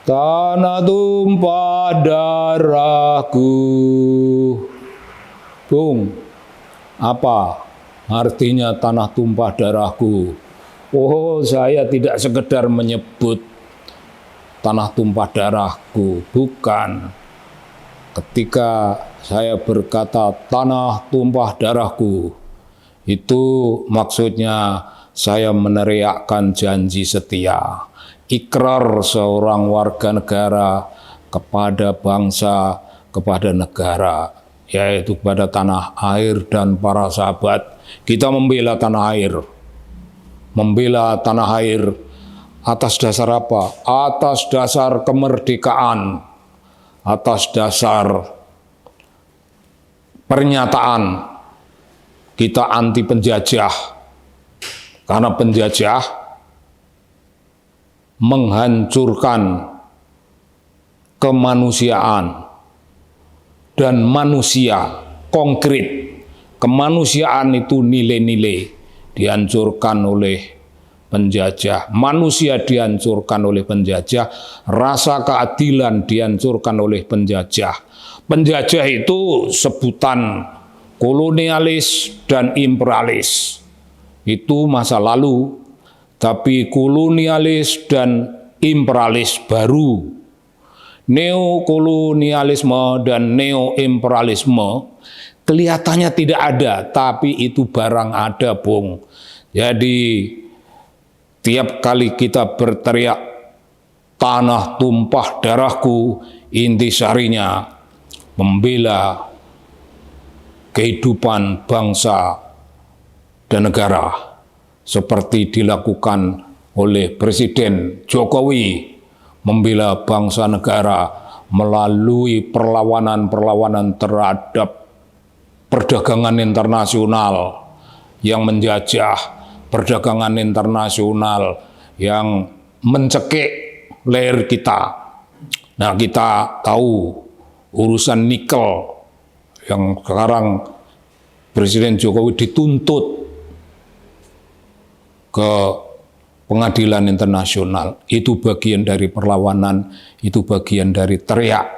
tanah tumpah darahku. Bung, apa artinya tanah tumpah darahku? Oh, saya tidak sekedar menyebut tanah tumpah darahku, bukan. Ketika saya berkata tanah tumpah darahku, itu maksudnya saya meneriakkan janji setia, ikrar seorang warga negara kepada bangsa, kepada negara, yaitu kepada tanah air dan para sahabat. Kita membela tanah air. Membela tanah air atas dasar apa? Atas dasar kemerdekaan, atas dasar pernyataan kita anti penjajah, karena penjajah menghancurkan kemanusiaan dan manusia konkret. Kemanusiaan itu nilai-nilai dihancurkan oleh penjajah, manusia dihancurkan oleh penjajah, rasa keadilan dihancurkan oleh penjajah. Penjajah itu sebutan kolonialis dan imperialis. Itu masa lalu, tapi kolonialis dan imperialis baru. Neokolonialisme dan neoimperialisme kelihatannya tidak ada, tapi itu barang ada, Bung. Jadi tiap kali kita berteriak tanah tumpah darahku, intisarinya membela kehidupan bangsa dan negara seperti dilakukan oleh Presiden Jokowi, membela bangsa negara melalui perlawanan-perlawanan terhadap perdagangan internasional yang menjajah, perdagangan internasional yang mencekik leher kita. Nah, kita tahu urusan nikel yang sekarang Presiden Jokowi dituntut ke pengadilan internasional. Itu bagian dari perlawanan, itu bagian dari teriak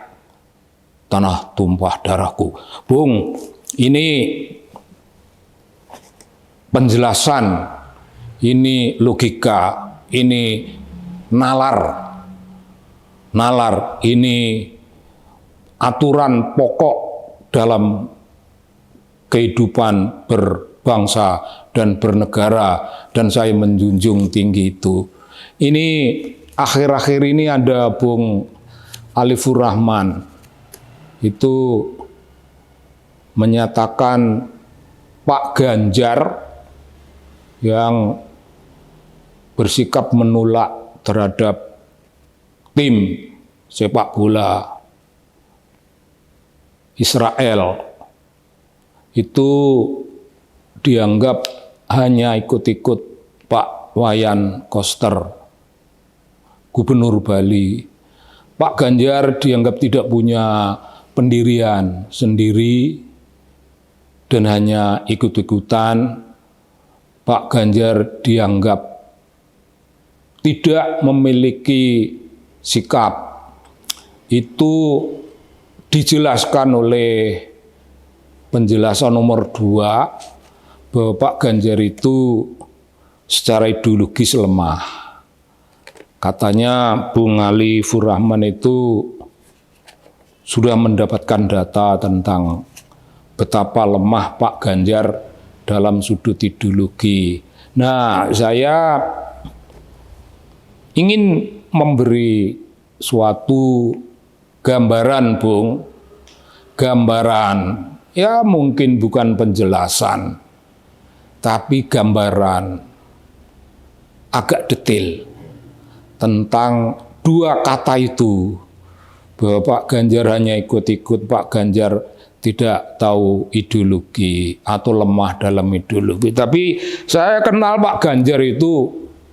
tanah tumpah darahku. Bung, ini penjelasan, ini logika, ini nalar, ini aturan pokok dalam kehidupan berbangsa dan bernegara, dan saya menjunjung tinggi itu. Ini akhir-akhir ini ada Bung Alifur Rahman, itu menyatakan Pak Ganjar yang bersikap menolak terhadap tim sepak bola Israel itu dianggap hanya ikut-ikut Pak Wayan Koster, Gubernur Bali. Pak Ganjar dianggap tidak punya pendirian sendiri dan hanya ikut-ikutan. Pak Ganjar dianggap tidak memiliki sikap. Itu dijelaskan oleh penjelasan nomor 2 bahwa Pak Ganjar itu secara ideologis lemah. Katanya Bung Ali Furrahman itu sudah mendapatkan data tentang betapa lemah Pak Ganjar dalam sudut ideologi. Nah, saya ingin memberi suatu gambaran, Bung. Gambaran, ya mungkin bukan penjelasan, tapi gambaran agak detail tentang dua kata itu. Bahwa Pak Ganjar hanya ikut-ikut, Pak Ganjar tidak tahu ideologi atau lemah dalam ideologi. Tapi saya kenal Pak Ganjar itu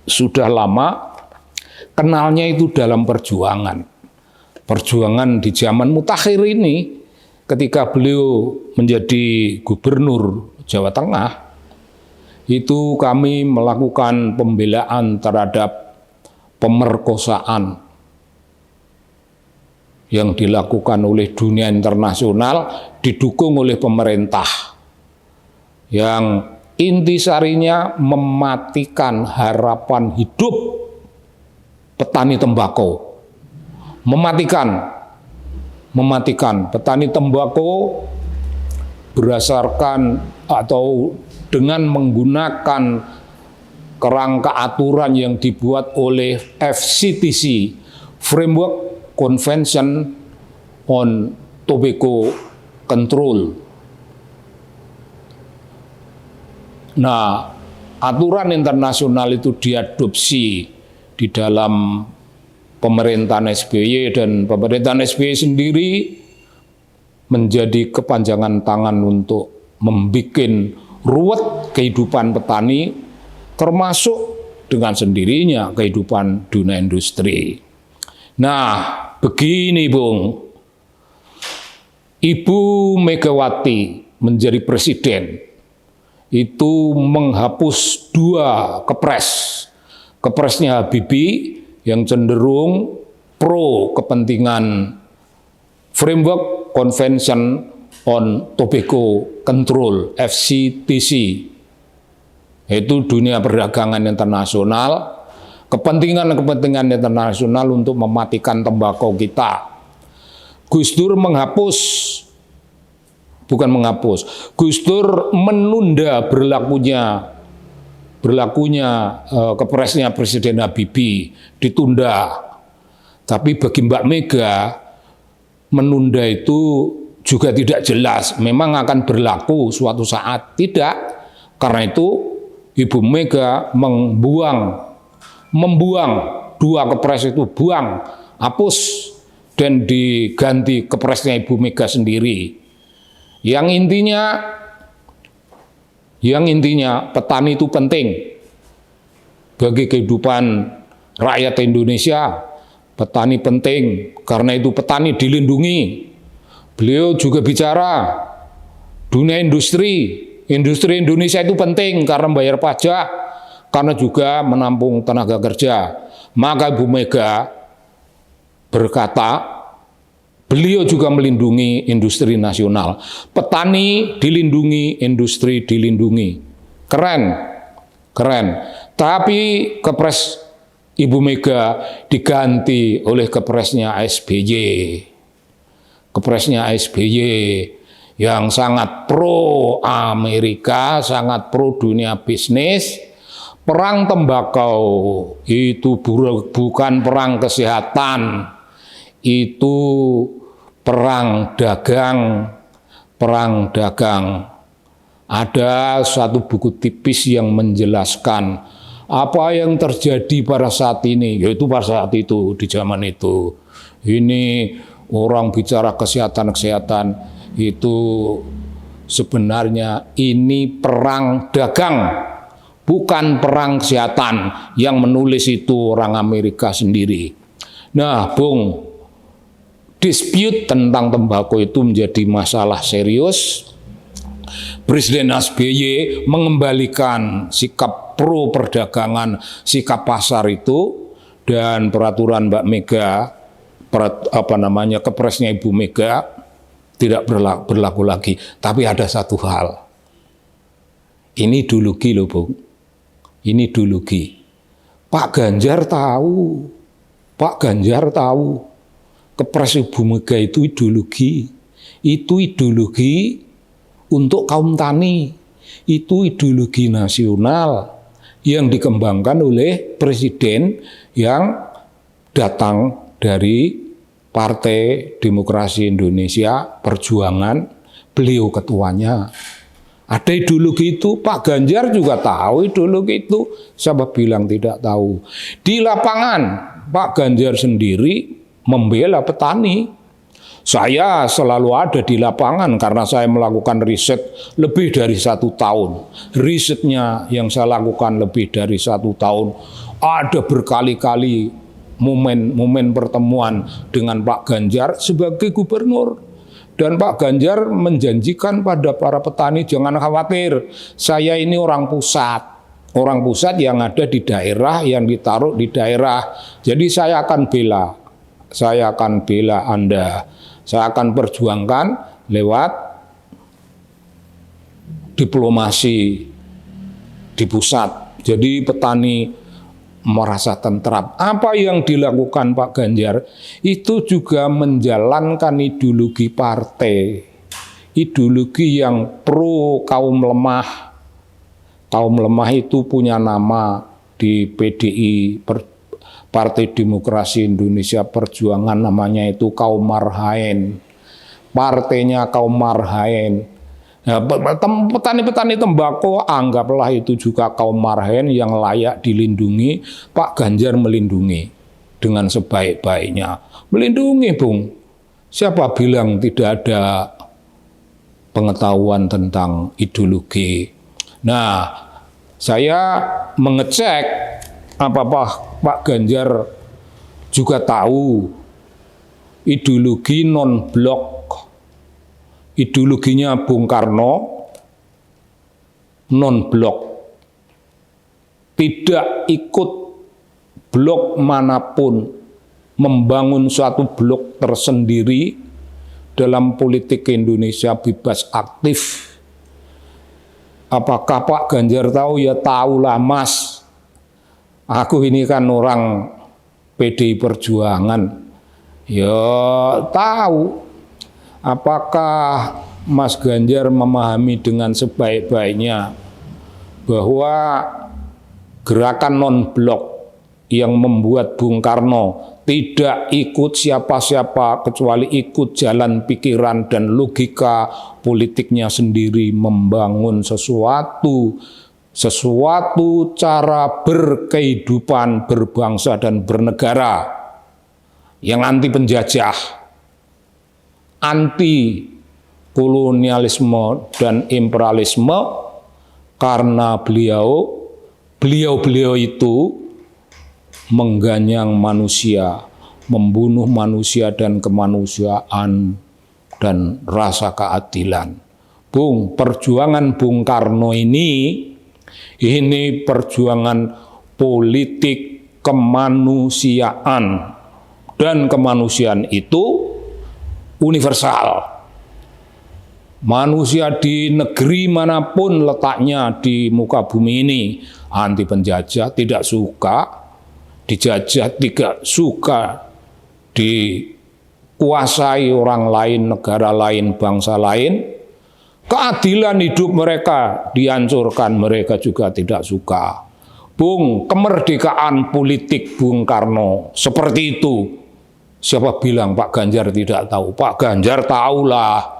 sudah lama, kenalnya itu dalam perjuangan. Perjuangan di zaman mutakhir ini, ketika beliau menjadi gubernur Jawa Tengah, itu kami melakukan pembelaan terhadap pemerkosaan yang dilakukan oleh dunia internasional didukung oleh pemerintah yang intisarinya mematikan harapan hidup petani tembakau. Mematikan petani tembakau berdasarkan atau dengan menggunakan kerangka aturan yang dibuat oleh FCTC, Framework Convention on Tobacco Control. Nah, aturan internasional itu diadopsi di dalam pemerintahan SBY, dan pemerintahan SBY sendiri menjadi kepanjangan tangan untuk membuat ruwet kehidupan petani, termasuk dengan sendirinya kehidupan dunia industri. Nah, begini Bung, Ibu Megawati menjadi presiden itu menghapus 2 kepres. Kepresnya Habibie yang cenderung pro kepentingan Framework Convention on Tobacco Control, FCTC, yaitu dunia perdagangan internasional, kepentingan internasional untuk mematikan tembakau kita. Gus Dur Gus Dur menunda berlakunya kepresnya Presiden Habibie, ditunda. Tapi bagi Mbak Mega, menunda itu juga tidak jelas, memang akan berlaku suatu saat, tidak. Karena itu Ibu Mega membuang 2 kepres itu, hapus, dan diganti kepresnya Ibu Mega sendiri. Yang intinya petani itu penting bagi kehidupan rakyat Indonesia. Petani penting, karena itu petani dilindungi. Beliau juga bicara dunia industri Indonesia itu penting karena bayar pajak, karena juga menampung tenaga kerja. Maka Ibu Mega berkata, beliau juga melindungi industri nasional. Petani dilindungi, industri dilindungi. Keren. Tapi kepres Ibu Mega diganti oleh kepresnya SBY. Kepresnya SBY yang sangat pro Amerika, sangat pro dunia bisnis. Perang tembakau itu bukan perang kesehatan, itu perang dagang. Ada satu buku tipis yang menjelaskan apa yang terjadi pada saat ini, yaitu pada saat itu, di zaman itu. Ini orang bicara kesehatan, itu sebenarnya ini perang dagang, bukan perang kesehatan. Yang menulis itu orang Amerika sendiri. Nah, Bung, dispute tentang tembakau itu menjadi masalah serius. Presiden SBY mengembalikan sikap pro perdagangan, sikap pasar itu, dan peraturan Mbak Mega, kepresnya Ibu Mega tidak berlaku lagi. Tapi ada satu hal, ini ideologi loh Bung, ini ideologi. Pak Ganjar tahu kepres Ibu Mega itu ideologi untuk kaum tani, itu ideologi nasional yang dikembangkan oleh presiden yang datang dari Partai Demokrasi Indonesia Perjuangan, beliau ketuanya. Ada ideologi itu, Pak Ganjar juga tahu ideologi itu, siapa bilang tidak tahu. Di lapangan, Pak Ganjar sendiri membela petani. Saya selalu ada di lapangan karena saya melakukan riset lebih dari 1 tahun. Risetnya yang saya lakukan lebih dari 1 tahun. Ada berkali-kali momen pertemuan dengan Pak Ganjar sebagai gubernur. Dan Pak Ganjar menjanjikan pada para petani, jangan khawatir, saya ini orang pusat. Orang pusat yang ada di daerah, yang ditaruh di daerah. Jadi saya akan bela saya akan bela Anda. Saya akan perjuangkan lewat diplomasi di pusat. Jadi petani merasa tentram. Apa yang dilakukan Pak Ganjar itu juga menjalankan ideologi partai. Ideologi yang pro kaum lemah. Kaum lemah itu punya nama di PDI, Partai Demokrasi Indonesia Perjuangan, namanya itu kaum marhaen. Partainya kaum marhaen. Nah, petani-petani tembakau anggaplah itu juga kaum marhaen yang layak dilindungi. Pak Ganjar melindungi dengan sebaik-baiknya. Melindungi, Bung. Siapa bilang tidak ada pengetahuan tentang ideologi? Nah, saya mengecek apakah Pak Ganjar juga tahu ideologi non-blok. Ideologinya Bung Karno non-blok. Tidak ikut blok manapun, membangun suatu blok tersendiri dalam politik Indonesia bebas aktif. Apakah Pak Ganjar tahu? Ya tahulah, Mas. Aku ini kan orang PDI Perjuangan. Ya tahu. Apakah Mas Ganjar memahami dengan sebaik-baiknya bahwa gerakan non-blok yang membuat Bung Karno tidak ikut siapa-siapa kecuali ikut jalan pikiran dan logika politiknya sendiri membangun sesuatu cara berkehidupan, berbangsa dan bernegara yang anti penjajah, anti kolonialisme dan imperialisme, karena beliau itu mengganyang manusia, membunuh manusia dan kemanusiaan dan rasa keadilan. Bung, perjuangan Bung Karno ini perjuangan politik kemanusiaan, dan kemanusiaan itu universal. Manusia di negeri manapun letaknya di muka bumi ini anti penjajah, tidak suka dijajah, tidak suka dikuasai orang lain, negara lain, bangsa lain. Keadilan hidup mereka dihancurkan, mereka juga tidak suka. Bung, kemerdekaan politik Bung Karno seperti itu. Siapa bilang Pak Ganjar tidak tahu? Pak Ganjar tahulah.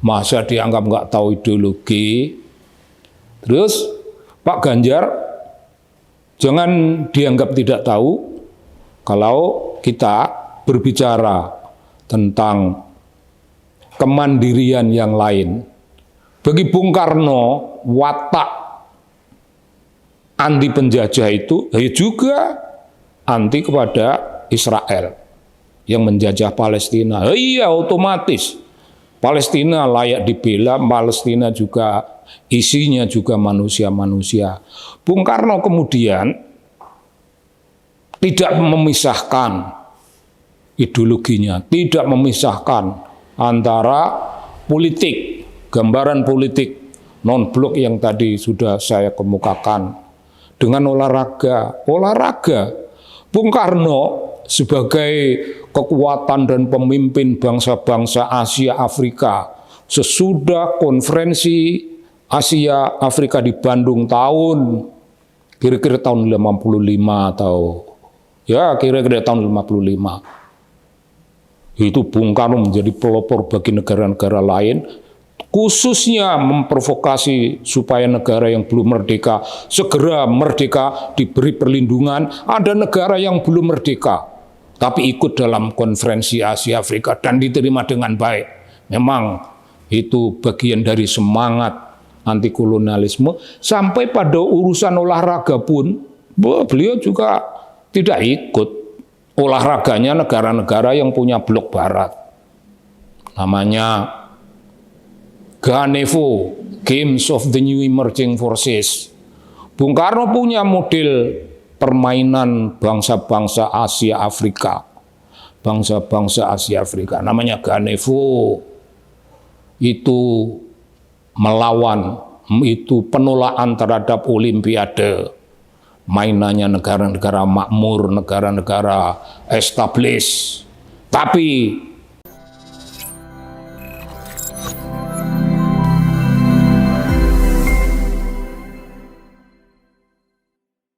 Masa dianggap nggak tahu ideologi? Terus Pak Ganjar jangan dianggap tidak tahu kalau kita berbicara tentang kemandirian yang lain. Bagi Bung Karno, watak anti penjajah itu juga anti kepada Israel yang menjajah Palestina. Iya, otomatis Palestina layak dibela, Palestina juga isinya juga manusia-manusia. Bung Karno kemudian tidak memisahkan ideologinya, tidak memisahkan antara politik, gambaran politik non-blok yang tadi sudah saya kemukakan, dengan olahraga. Bung Karno sebagai kekuatan dan pemimpin bangsa-bangsa Asia Afrika sesudah konferensi Asia Afrika di Bandung kira-kira tahun 55 atau ya kira-kira tahun 55. Itu Bung Karno menjadi pelopor bagi negara-negara lain, khususnya memprovokasi supaya negara yang belum merdeka segera merdeka, diberi perlindungan. Ada negara yang belum merdeka tapi ikut dalam konferensi Asia Afrika dan diterima dengan baik. Memang itu bagian dari semangat anti kolonialisme. Sampai pada urusan olahraga pun beliau juga tidak ikut olahraganya negara-negara yang punya blok barat. Namanya Ganevo, Games of the New Emerging Forces. Bung Karno punya model permainan bangsa-bangsa Asia Afrika. bangsa-bangsa Asia Afrika, namanya Ganevo. Itu melawan, itu penolakan terhadap Olimpiade. Mainannya negara-negara makmur, negara-negara established. Tapi